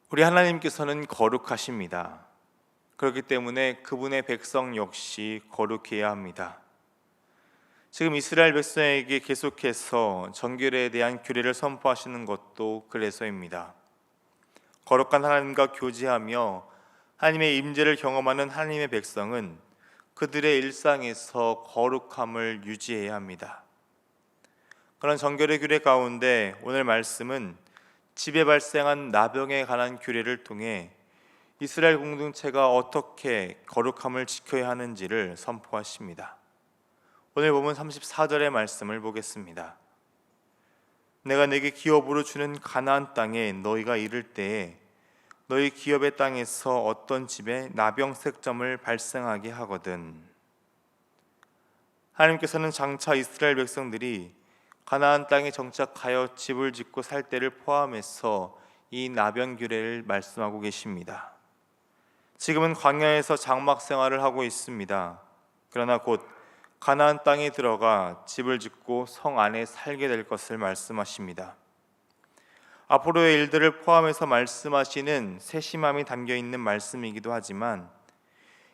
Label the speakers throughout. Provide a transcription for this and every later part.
Speaker 1: 우리 하나님께서는 거룩하십니다. 그렇기 때문에 그분의 백성 역시 거룩해야 합니다. 지금 이스라엘 백성에게 계속해서 정결에 대한 규례를 선포하시는 것도 그래서입니다. 거룩한 하나님과 교제하며 하나님의 임재를 경험하는 하나님의 백성은 그들의 일상에서 거룩함을 유지해야 합니다. 그런 정결의 규례 가운데 오늘 말씀은 집에 발생한 나병에 관한 규례를 통해 이스라엘 공동체가 어떻게 거룩함을 지켜야 하는지를 선포하십니다. 오늘 본문 34절의 말씀을 보겠습니다. 내가 내게 기업으로 주는 가나안 땅에 너희가 이를 때에 너희 기업의 땅에서 어떤 집에 나병색점을 발생하게 하거든. 하나님께서는 장차 이스라엘 백성들이 가나안 땅에 정착하여 집을 짓고 살 때를 포함해서 이 나병 규례를 말씀하고 계십니다. 지금은 광야에서 장막 생활을 하고 있습니다. 그러나 곧 가나안 땅에 들어가 집을 짓고 성 안에 살게 될 것을 말씀하십니다. 앞으로의 일들을 포함해서 말씀하시는 세심함이 담겨 있는 말씀이기도 하지만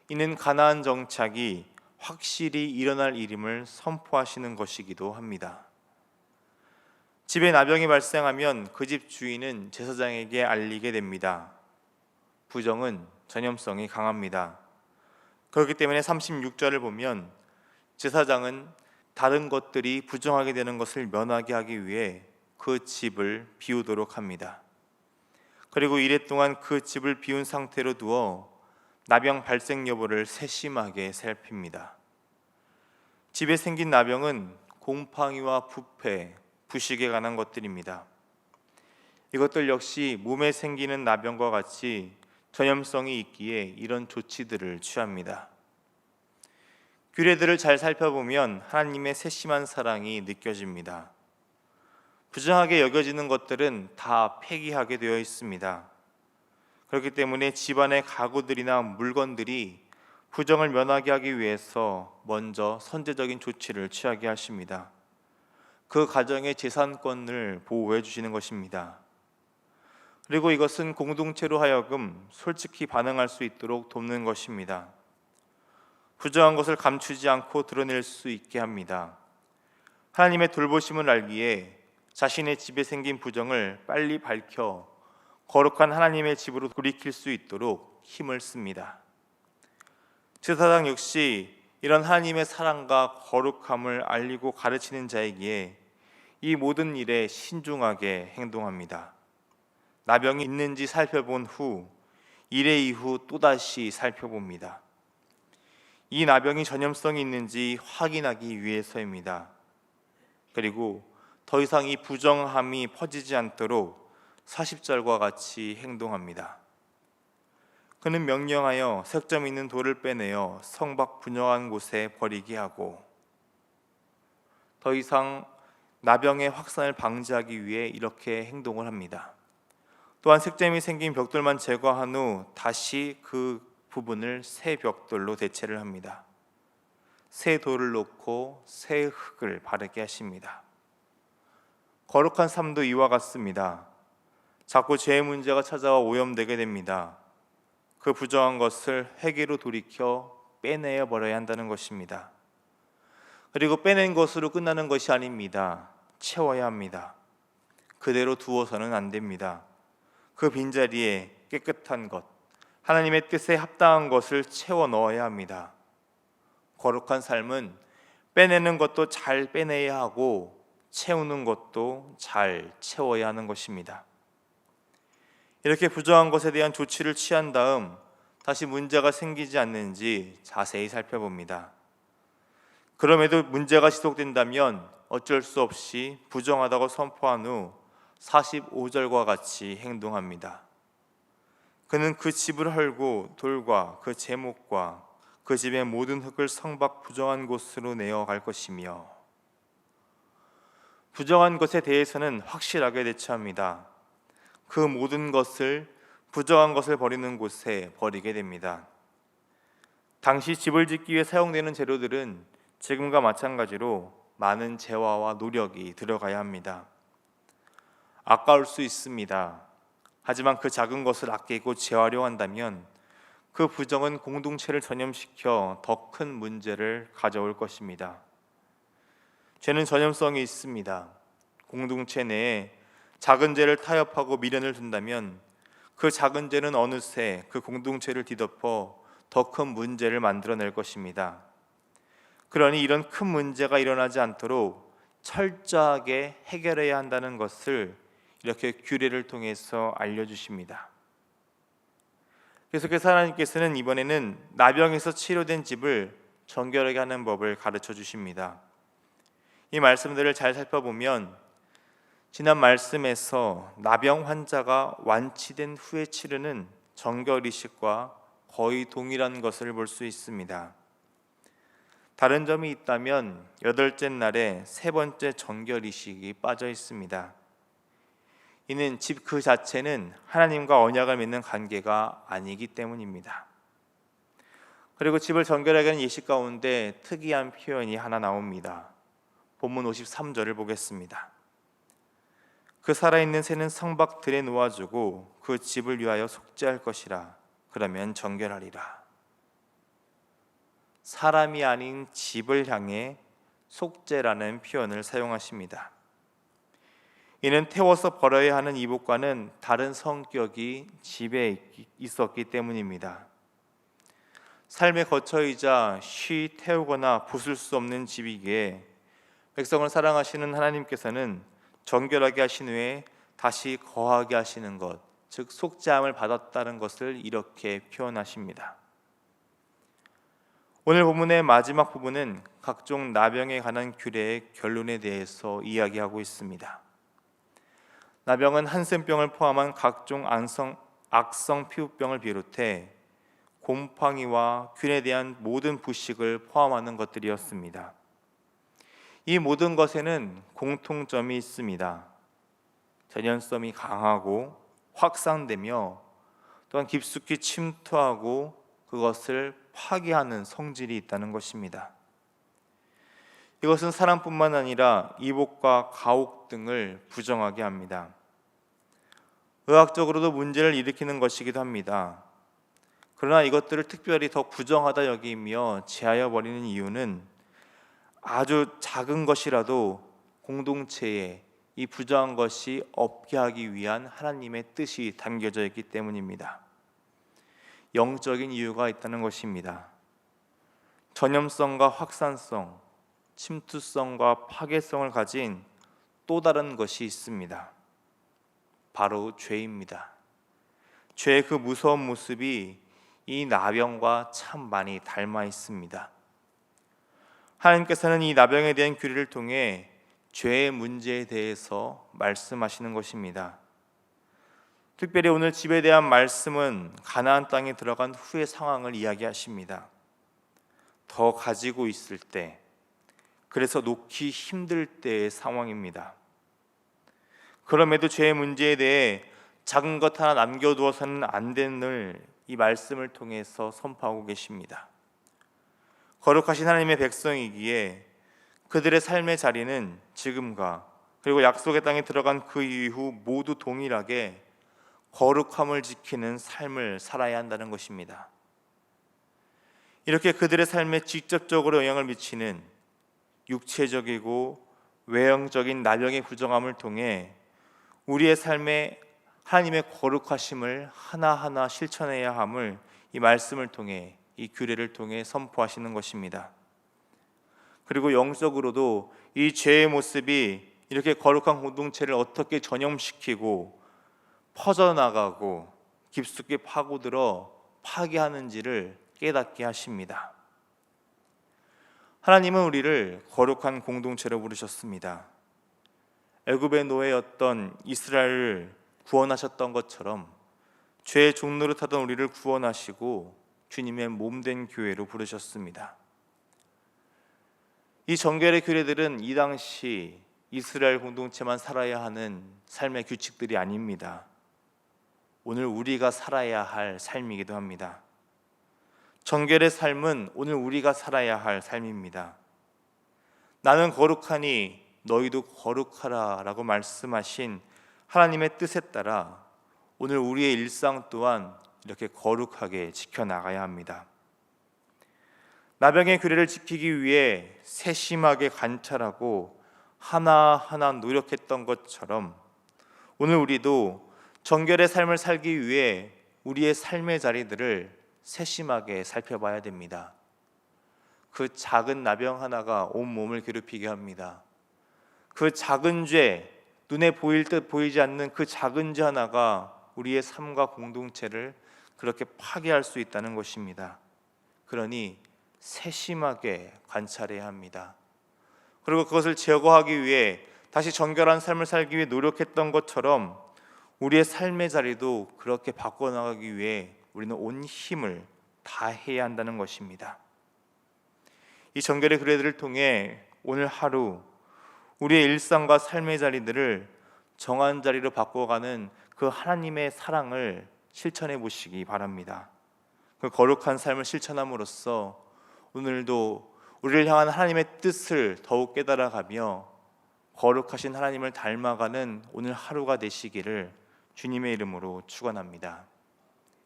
Speaker 1: 이는 가나안 정착이 확실히 일어날 일임을 선포하시는 것이기도 합니다. 집에 나병이 발생하면 그 집 주인은 제사장에게 알리게 됩니다. 부정은 전염성이 강합니다. 그렇기 때문에 36절을 보면 제사장은 다른 것들이 부정하게 되는 것을 면하게 하기 위해 그 집을 비우도록 합니다. 그리고 이래 동안 그 집을 비운 상태로 두어 나병 발생 여부를 세심하게 살핍니다. 집에 생긴 나병은 곰팡이와 부패, 부식에 관한 것들입니다. 이것들 역시 몸에 생기는 나병과 같이 전염성이 있기에 이런 조치들을 취합니다. 규례들을 잘 살펴보면 하나님의 세심한 사랑이 느껴집니다. 부정하게 여겨지는 것들은 다 폐기하게 되어 있습니다. 그렇기 때문에 집안의 가구들이나 물건들이 부정을 면하게 하기 위해서 먼저 선제적인 조치를 취하게 하십니다. 그 가정의 재산권을 보호해 주시는 것입니다. 그리고 이것은 공동체로 하여금 솔직히 반응할 수 있도록 돕는 것입니다. 부정한 것을 감추지 않고 드러낼 수 있게 합니다. 하나님의 돌보심을 알기에 자신의 집에 생긴 부정을 빨리 밝혀 거룩한 하나님의 집으로 돌이킬 수 있도록 힘을 씁니다. 제사장 역시 이런 하나님의 사랑과 거룩함을 알리고 가르치는 자이기에 이 모든 일에 신중하게 행동합니다. 나병이 있는지 살펴본 후 일회 이후 또다시 살펴봅니다. 이 나병이 전염성이 있는지 확인하기 위해서입니다. 그리고 더 이상 이 부정함이 퍼지지 않도록 40절과 같이 행동합니다. 그는 명령하여 색점 있는 돌을 빼내어 성 밖 분영한 곳에 버리게 하고 더 이상 나병의 확산을 방지하기 위해 이렇게 행동을 합니다. 또한 색점이 생긴 벽돌만 제거한 후 다시 그 부분을 새 벽돌로 대체를 합니다. 새 돌을 놓고 새 흙을 바르게 하십니다. 거룩한 삶도 이와 같습니다. 자꾸 죄의 문제가 찾아와 오염되게 됩니다. 그 부정한 것을 회개로 돌이켜 빼내어 버려야 한다는 것입니다. 그리고 빼낸 것으로 끝나는 것이 아닙니다. 채워야 합니다. 그대로 두어서는 안 됩니다. 그 빈자리에 깨끗한 것, 하나님의 뜻에 합당한 것을 채워 넣어야 합니다. 거룩한 삶은 빼내는 것도 잘 빼내야 하고 채우는 것도 잘 채워야 하는 것입니다. 이렇게 부정한 것에 대한 조치를 취한 다음 다시 문제가 생기지 않는지 자세히 살펴봅니다. 그럼에도 문제가 지속된다면 어쩔 수 없이 부정하다고 선포한 후 45절과 같이 행동합니다. 그는 그 집을 헐고 돌과 그 제목과 그 집의 모든 흙을 성 밖 부정한 곳으로 내어갈 것이며 부정한 것에 대해서는 확실하게 대처합니다. 그 모든 것을 부정한 것을 버리는 곳에 버리게 됩니다. 당시 집을 짓기 위해 사용되는 재료들은 지금과 마찬가지로 많은 재화와 노력이 들어가야 합니다. 아까울 수 있습니다. 하지만 그 작은 것을 아끼고 재활용한다면 그 부정은 공동체를 전염시켜 더 큰 문제를 가져올 것입니다. 죄는 전염성이 있습니다. 공동체 내에 작은 죄를 타협하고 미련을 둔다면 그 작은 죄는 어느새 그 공동체를 뒤덮어 더 큰 문제를 만들어낼 것입니다. 그러니 이런 큰 문제가 일어나지 않도록 철저하게 해결해야 한다는 것을 이렇게 규례를 통해서 알려주십니다. 계속해서 하나님께서는 이번에는 나병에서 치료된 집을 정결하게 하는 법을 가르쳐 주십니다. 이 말씀들을 잘 살펴보면 지난 말씀에서 나병 환자가 완치된 후에 치르는 정결이식과 거의 동일한 것을 볼 수 있습니다. 다른 점이 있다면 여덟째 날에 세 번째 정결이식이 빠져 있습니다. 이는 집 그 자체는 하나님과 언약을 맺는 관계가 아니기 때문입니다. 그리고 집을 정결하게 하는 예식 가운데 특이한 표현이 하나 나옵니다. 본문 53절을 보겠습니다. 그 살아있는 새는 성박들에 놓아주고 그 집을 위하여 속죄할 것이라. 그러면 정결하리라. 사람이 아닌 집을 향해 속죄라는 표현을 사용하십니다. 이는 태워서 버려야 하는 이복과는 다른 성격이 집에 있었기 때문입니다. 삶의 거처이자 쉬 태우거나 부술 수 없는 집이기에 백성을 사랑하시는 하나님께서는 정결하게 하신 후에 다시 거하게 하시는 것, 즉 속죄함을 받았다는 것을 이렇게 표현하십니다. 오늘 본문의 마지막 부분은 각종 나병에 관한 규례의 결론에 대해서 이야기하고 있습니다. 나병은 한센병을 포함한 각종 악성 피부병을 비롯해 곰팡이와 균에 대한 모든 부식을 포함하는 것들이었습니다. 이 모든 것에는 공통점이 있습니다. 전염성이 강하고 확산되며 또한 깊숙이 침투하고 그것을 파괴하는 성질이 있다는 것입니다. 이것은 사람뿐만 아니라 이복과 가옥 등을 부정하게 합니다. 의학적으로도 문제를 일으키는 것이기도 합니다. 그러나 이것들을 특별히 더 부정하다 여기며 제하여 버리는 이유는 아주 작은 것이라도 공동체에 이 부정한 것이 없게 하기 위한 하나님의 뜻이 담겨져 있기 때문입니다. 영적인 이유가 있다는 것입니다. 전염성과 확산성, 침투성과 파괴성을 가진 또 다른 것이 있습니다. 바로 죄입니다. 죄의 그 무서운 모습이 이 나병과 참 많이 닮아 있습니다. 하나님께서는 이 나병에 대한 규례를 통해 죄의 문제에 대해서 말씀하시는 것입니다. 특별히 오늘 집에 대한 말씀은 가나안 땅에 들어간 후의 상황을 이야기하십니다. 더 가지고 있을 때, 그래서 놓기 힘들 때의 상황입니다. 그럼에도 죄의 문제에 대해 작은 것 하나 남겨두어서는 안 되는 이 말씀을 통해서 선포하고 계십니다. 거룩하신 하나님의 백성이기에 그들의 삶의 자리는 지금과 그리고 약속의 땅에 들어간 그 이후 모두 동일하게 거룩함을 지키는 삶을 살아야 한다는 것입니다. 이렇게 그들의 삶에 직접적으로 영향을 미치는 육체적이고 외형적인 나병의 부정함을 통해 우리의 삶에 하나님의 거룩하심을 하나하나 실천해야 함을 이 말씀을 통해, 이 규례를 통해 선포하시는 것입니다. 그리고 영적으로도 이 죄의 모습이 이렇게 거룩한 공동체를 어떻게 전염시키고 퍼져나가고 깊숙이 파고들어 파괴하는지를 깨닫게 하십니다. 하나님은 우리를 거룩한 공동체로 부르셨습니다. 애굽의 노예였던 이스라엘을 구원하셨던 것처럼 죄의 종노릇하던 우리를 구원하시고 주님의 몸된 교회로 부르셨습니다. 이 정결의 규례들은 이 당시 이스라엘 공동체만 살아야 하는 삶의 규칙들이 아닙니다. 오늘 우리가 살아야 할 삶이기도 합니다. 정결의 삶은 오늘 우리가 살아야 할 삶입니다. 나는 거룩하니 너희도 거룩하라 라고 말씀하신 하나님의 뜻에 따라 오늘 우리의 일상 또한 이렇게 거룩하게 지켜나가야 합니다. 나병의 규례를 지키기 위해 세심하게 관찰하고 하나하나 노력했던 것처럼 오늘 우리도 정결의 삶을 살기 위해 우리의 삶의 자리들을 세심하게 살펴봐야 됩니다. 그 작은 나병 하나가 온 몸을 괴롭히게 합니다. 그 작은 죄, 눈에 보일 듯 보이지 않는 그 작은 죄 하나가 우리의 삶과 공동체를 그렇게 파괴할 수 있다는 것입니다. 그러니 세심하게 관찰해야 합니다. 그리고 그것을 제거하기 위해 다시 정결한 삶을 살기 위해 노력했던 것처럼 우리의 삶의 자리도 그렇게 바꿔나가기 위해 우리는 온 힘을 다해야 한다는 것입니다. 이 정결의 규례들을 통해 오늘 하루 우리의 일상과 삶의 자리들을 정한 자리로 바꿔가는 그 하나님의 사랑을 실천해 보시기 바랍니다. 그 거룩한 삶을 실천함으로써 오늘도 우리를 향한 하나님의 뜻을 더욱 깨달아가며 거룩하신 하나님을 닮아가는 오늘 하루가 되시기를 주님의 이름으로 축원합니다.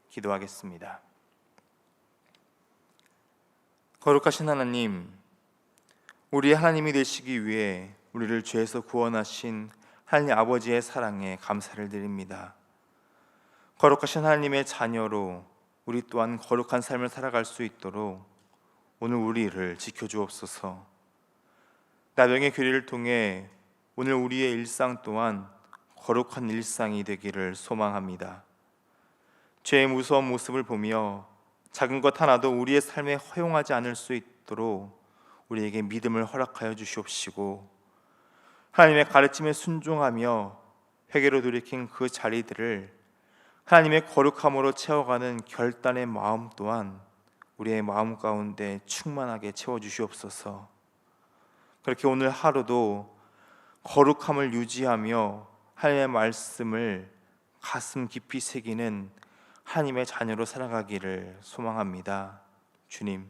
Speaker 1: 기도하겠습니다. 거룩하신 하나님, 우리의 하나님이 되시기 위해 우리를 죄에서 구원하신 하나님 아버지의 사랑에 감사를 드립니다. 거룩하신 하나님의 자녀로 우리 또한 거룩한 삶을 살아갈 수 있도록 오늘 우리를 지켜주옵소서. 나병의 규례를 통해 오늘 우리의 일상 또한 거룩한 일상이 되기를 소망합니다. 죄의 무서운 모습을 보며 작은 것 하나도 우리의 삶에 허용하지 않을 수 있도록 우리에게 믿음을 허락하여 주시옵시고, 하나님의 가르침에 순종하며 회개로 돌이킨 그 자리들을 하나님의 거룩함으로 채워가는 결단의 마음 또한 우리의 마음 가운데 충만하게 채워주시옵소서. 그렇게 오늘 하루도 거룩함을 유지하며 하나님의 말씀을 가슴 깊이 새기는 하나님의 자녀로 살아가기를 소망합니다. 주님,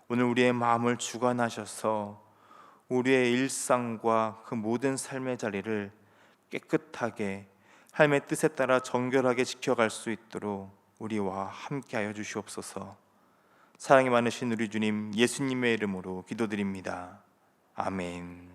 Speaker 1: 오늘 우리의 마음을 주관하셔서 우리의 일상과 그 모든 삶의 자리를 깨끗하게 하나님의 뜻에 따라 정결하게 지켜갈 수 있도록 우리와 함께하여 주시옵소서. 사랑이 많으신 우리 주님 예수님의 이름으로 기도드립니다. 아멘.